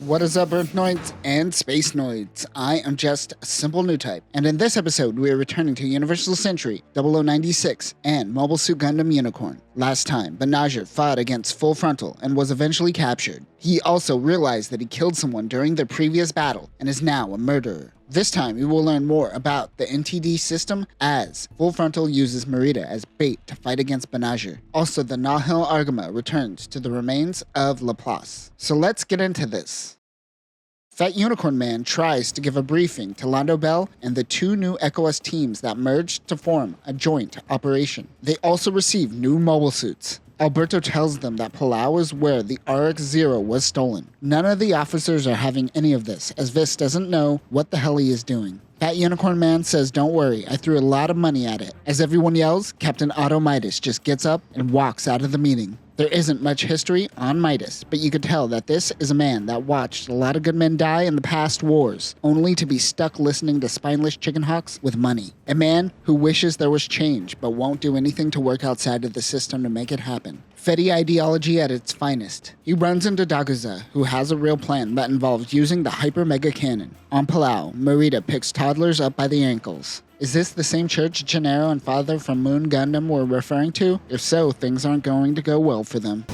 What is up, Earthnoids and Spacenoids? I am just a simple new type, and in this episode, we are returning to Universal Century 0096 and Mobile Suit Gundam Unicorn. Last time, Banagher fought against Full Frontal and was eventually captured. He also realized that he killed someone during their previous battle and is now a murderer. This time, we will learn more about the NTD system as Full Frontal uses Marita as bait to fight against Banagher. Also, the Nahil Argama returns to the remains of Laplace. So let's get into this. Fat Unicorn Man tries to give a briefing to Lando Bell and the two new ECOS teams that merged to form a joint operation. They also receive new mobile suits. Alberto tells them that Palao is where the RX-0 was stolen. None of the officers are having any of this, as Vis doesn't know what the hell he is doing. Fat Unicorn Man says, "Don't worry, I threw a lot of money at it." As everyone yells, Captain Otto Midas just gets up and walks out of the meeting. There isn't much history on Midas, but you could tell that this is a man that watched a lot of good men die in the past wars, only to be stuck listening to spineless chicken hawks with money. A man who wishes there was change, but won't do anything to work outside of the system to make it happen. Fetty ideology at its finest. He runs into Daguza, who has a real plan that involves using the Hyper Mega Cannon. On Palao, Marida picks toddlers up by the ankles. Is this the same church Gennaro and Father from Moon Gundam were referring to? If so, things aren't going to go well for them.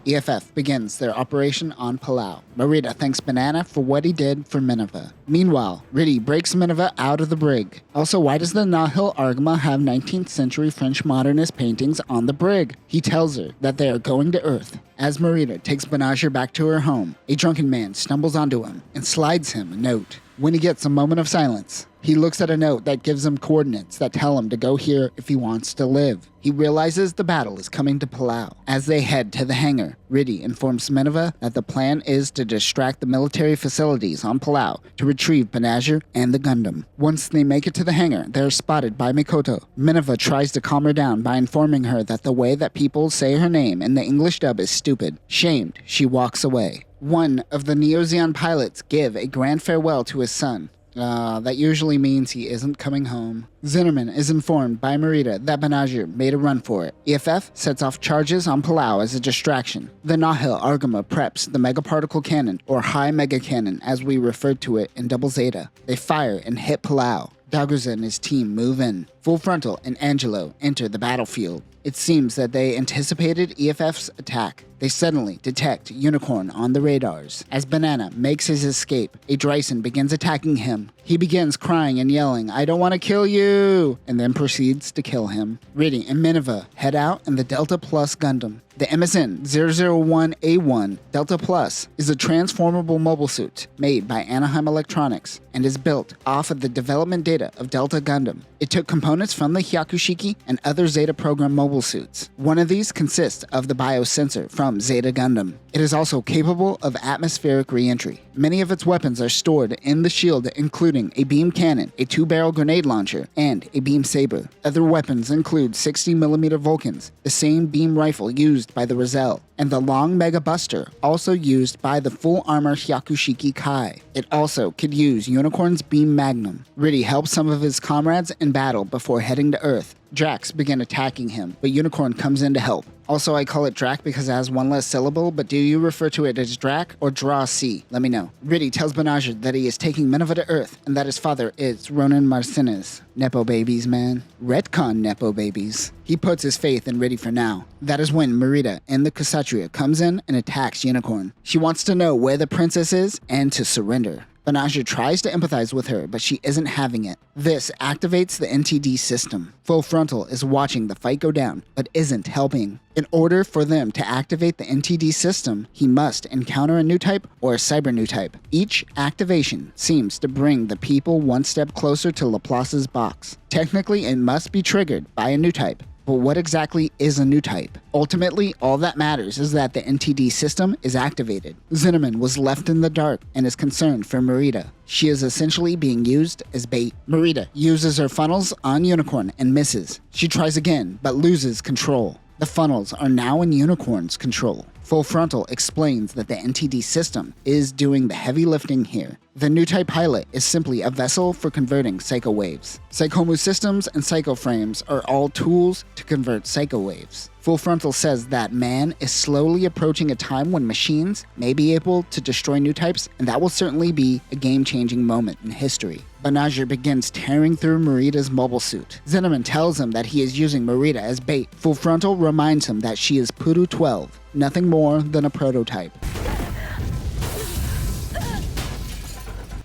EFF begins their operation on Palao. Marita thanks Banana for what he did for Minerva. Meanwhile, Riddy breaks Minerva out of the brig. Also, why does the Nahil Argama have 19th century French modernist paintings on the brig? He tells her that they are going to Earth. As Marita takes Banagher back to her home, a drunken man stumbles onto him and slides him a note. When he gets a moment of silence, he looks at a note that gives him coordinates that tell him to go here if he wants to live. He realizes the battle is coming to Palao. As they head to the hangar, Riddy informs Minerva that the plan is to distract the military facilities on Palao to retrieve Banagher and the Gundam. Once they make it to the hangar, they are spotted by Mikoto. Minerva tries to calm her down by informing her that the way that people say her name in the English dub is stupid. Shamed, she walks away. One of the Neo-Zeon pilots give a grand farewell to his son. That usually means he isn't coming home. Zinnerman is informed by Marita that Banagher made a run for it. EFF sets off charges on Palao as a distraction. The Nahil Argama preps the Megaparticle Cannon, or High Mega Cannon as we refer to it in Double Zeta. They fire and hit Palao. Daguza and his team move in. Full Frontal and Angelo enter the battlefield. It seems that they anticipated EFF's attack. They suddenly detect Unicorn on the radars. As Banana makes his escape, a Dryson begins attacking him. He begins crying and yelling, "I don't want to kill you!" and then proceeds to kill him. Riddy and Minerva head out in the Delta Plus Gundam. The MSN-001A1 Delta Plus is a transformable mobile suit made by Anaheim Electronics and is built off of the development data of Delta Gundam. It took components from the Hyakushiki and other Zeta program mobile suits. One of these consists of the biosensor from Zeta Gundam. It is also capable of atmospheric re-entry. Many of its weapons are stored in the shield, including a beam cannon, a 2-barrel grenade launcher, and a beam saber. Other weapons include 60mm Vulcans, the same beam rifle used by the Roselle, and the long Mega Buster, also used by the full armor Hyakushiki Kai. It also could use Unicorn's beam magnum. Riddy helps some of his comrades in battle before heading to Earth. Drax begin attacking him, but Unicorn comes in to help. Also, I call it Drac because it has one less syllable, but do you refer to it as Drac or Draw C? Let me know. Riddy tells Banagher that he is taking Minerva to Earth and that his father is Ronan Marcinez. Nepo babies, man. Retcon Nepo babies. He puts his faith in Riddy for now. That is when Marita in the Kshatriya comes in and attacks Unicorn. She wants to know where the princess is and to surrender. Banagher tries to empathize with her, but she isn't having it. This activates the NTD system. Full Frontal is watching the fight go down, but isn't helping. In order for them to activate the NTD system, he must encounter a new type or a cyber new type. Each activation seems to bring the people one step closer to Laplace's box. Technically, it must be triggered by a new type. But what exactly is a new type? Ultimately, all that matters is that the NTD system is activated. Zinnerman was left in the dark and is concerned for Marita. She is essentially being used as bait. Marita uses her funnels on Unicorn and misses. She tries again, but loses control. The funnels are now in Unicorn's control. Full Frontal explains that the NTD system is doing the heavy lifting here. The new type pilot is simply a vessel for converting psycho waves. Psychomu systems and psycho frames are all tools to convert psycho waves. Full Frontal says that man is slowly approaching a time when machines may be able to destroy new types, and that will certainly be a game-changing moment in history. Banagher begins tearing through Marita's mobile suit. Zinnerman tells him that he is using Marita as bait. Full Frontal reminds him that she is Puru 12, nothing more than a prototype.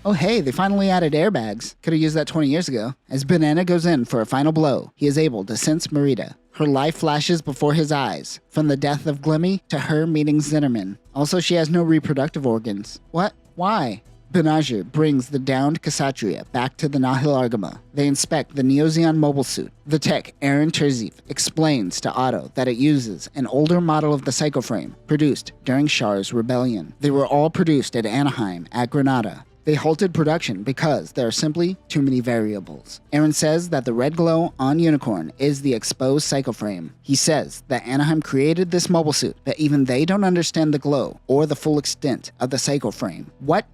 Oh hey, they finally added airbags. Could've used that 20 years ago. As Banana goes in for a final blow, he is able to sense Marita. Her life flashes before his eyes, from the death of Glimmy to her meeting Zinnerman. Also, she has no reproductive organs. What? Why? Banagher brings the downed Kshatriya back to the Nahil Argama. They inspect the Neozeon mobile suit. The tech, Aaron Terziev, explains to Otto that it uses an older model of the psychoframe produced during Char's rebellion. They were all produced at Anaheim at Granada. They halted production because there are simply too many variables. Aaron says that the red glow on Unicorn is the exposed psychoframe. He says that Anaheim created this mobile suit, but even they don't understand the glow or the full extent of the psychoframe. What?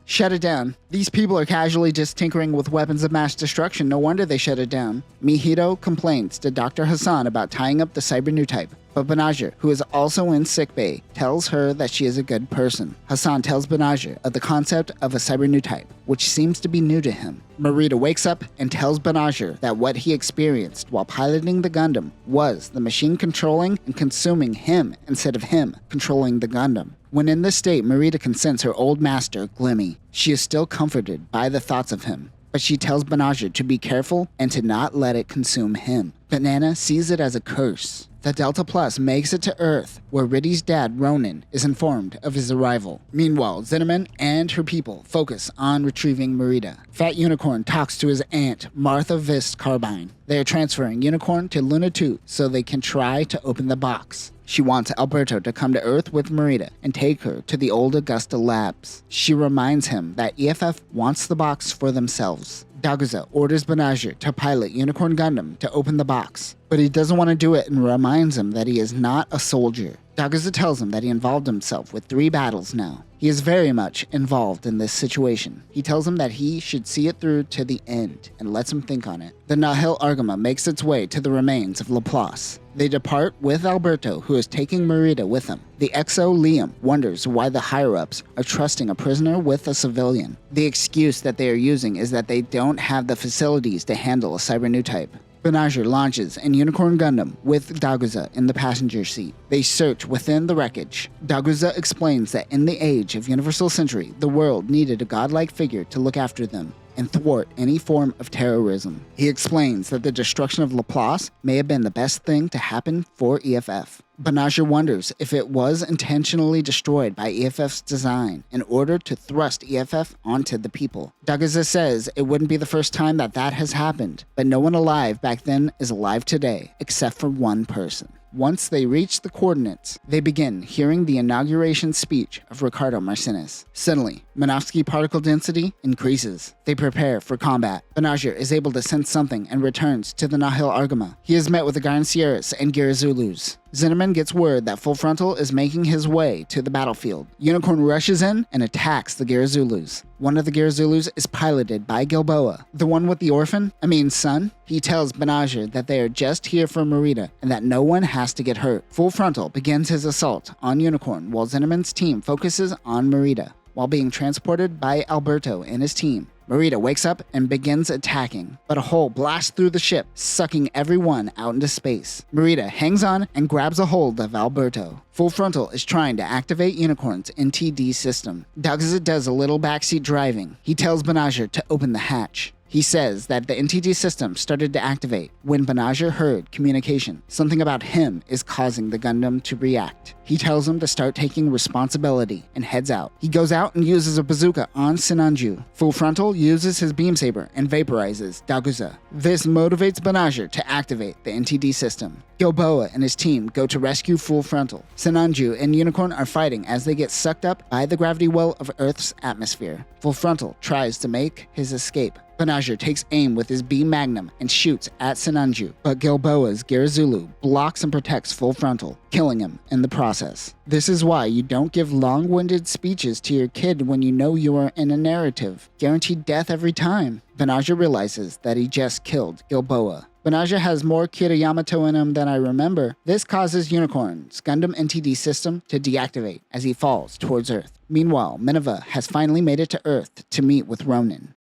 Shut it down. These people are casually just tinkering with weapons of mass destruction. No wonder they shut it down. Mihito complains to Dr. Hassan about tying up the cyber new type. But Banagher, who is also in sickbay, tells her that she is a good person. Hassan tells Banagher of the concept of a cyber new type, which seems to be new to him. Marita wakes up and tells Banagher that what he experienced while piloting the Gundam was the machine controlling and consuming him instead of him controlling the Gundam. When in this state, Marita can sense her old master, Glimmy. She is still comforted by the thoughts of him, but she tells Banagher to be careful and to not let it consume him. Banana sees it as a curse. The Delta Plus makes it to Earth, where Riddy's dad, Ronan, is informed of his arrival. Meanwhile, Zinnerman and her people focus on retrieving Marita. Fat Unicorn talks to his aunt, Martha Vist Carbine. They are transferring Unicorn to Luna 2 so they can try to open the box. She wants Alberto to come to Earth with Marita and take her to the old Augusta labs. She reminds him that EFF wants the box for themselves. Daguza orders Banagher to pilot Unicorn Gundam to open the box, but he doesn't want to do it and reminds him that he is not a soldier. Daguza tells him that he involved himself with 3 battles now. He is very much involved in this situation. He tells him that he should see it through to the end and lets him think on it. The Nahil Argama makes its way to the remains of Laplace. They depart with Alberto, who is taking Marita with him. The XO Liam wonders why the higher-ups are trusting a prisoner with a civilian. The excuse that they are using is that they don't have the facilities to handle a cyber new type. Banagher launches an Unicorn Gundam with Daguza in the passenger seat. They search within the wreckage. Daguza explains that in the age of Universal Century, the world needed a godlike figure to look after them and thwart any form of terrorism. He explains that the destruction of Laplace may have been the best thing to happen for EFF. Banagher wonders if it was intentionally destroyed by EFF's design in order to thrust EFF onto the people. Daguza says it wouldn't be the first time that has happened, but no one alive back then is alive today, except for one person. Once they reach the coordinates, they begin hearing the inauguration speech of Ricardo Marcinus. Suddenly, Minovsky particle density increases. They prepare for combat. Banagher is able to sense something and returns to the Nahil Argama. He is met with the Garnsieras and Girazulus. Zinnerman gets word that Full Frontal is making his way to the battlefield. Unicorn rushes in and attacks the Girazulus. One of the Girazulus is piloted by Gilboa, the one with the son. He tells Banagher that they are just here for Marita and that no one has to get hurt. Full Frontal begins his assault on Unicorn while Zinnerman's team focuses on Marita. While being transported by Alberto and his team, Marita wakes up and begins attacking, but a hole blasts through the ship, sucking everyone out into space. Marita hangs on and grabs a hold of Alberto. Full Frontal is trying to activate Unicorn's NTD system. Daguza does a little backseat driving. He tells Banagher to open the hatch. He says that the NTD system started to activate when Banagher heard communication. Something about him is causing the Gundam to react. He tells him to start taking responsibility and heads out. He goes out and uses a bazooka on Sinanju. Full Frontal uses his beam saber and vaporizes Daguza. This motivates Banagher to activate the NTD system. Gilboa and his team go to rescue Full Frontal. Sinanju and Unicorn are fighting as they get sucked up by the gravity well of Earth's atmosphere. Full Frontal tries to make his escape, Banagher takes aim with his beam magnum and shoots at Sinanju, but Gilboa's Girazulu blocks and protects full frontal, killing him in the process. This is why you don't give long-winded speeches to your kid when you know you are in a narrative. Guaranteed death every time. Banagher realizes that he just killed Gilboa. Banagher has more Kira Yamato in him than I remember. This causes Unicorn's Gundam NTD system to deactivate as he falls towards Earth. Meanwhile, Minerva has finally made it to Earth to meet with Ronin.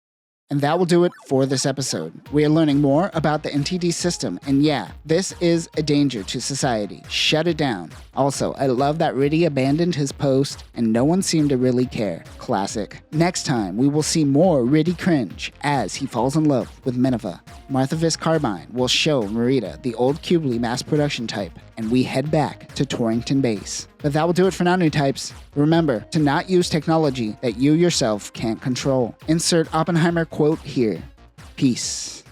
And that will do it for this episode. We are learning more about the NTD system, and yeah, this is a danger to society. Shut it down. Also, I love that Riddy abandoned his post, and no one seemed to really care. Classic. Next time, we will see more Riddy cringe as he falls in love with Minerva. Marthavis Carbine will show Marita the old Cubely mass production type, and we head back to Torrington Base. But that will do it for now, new types. Remember to not use technology that you yourself can't control. Insert Oppenheimer quote here. Peace.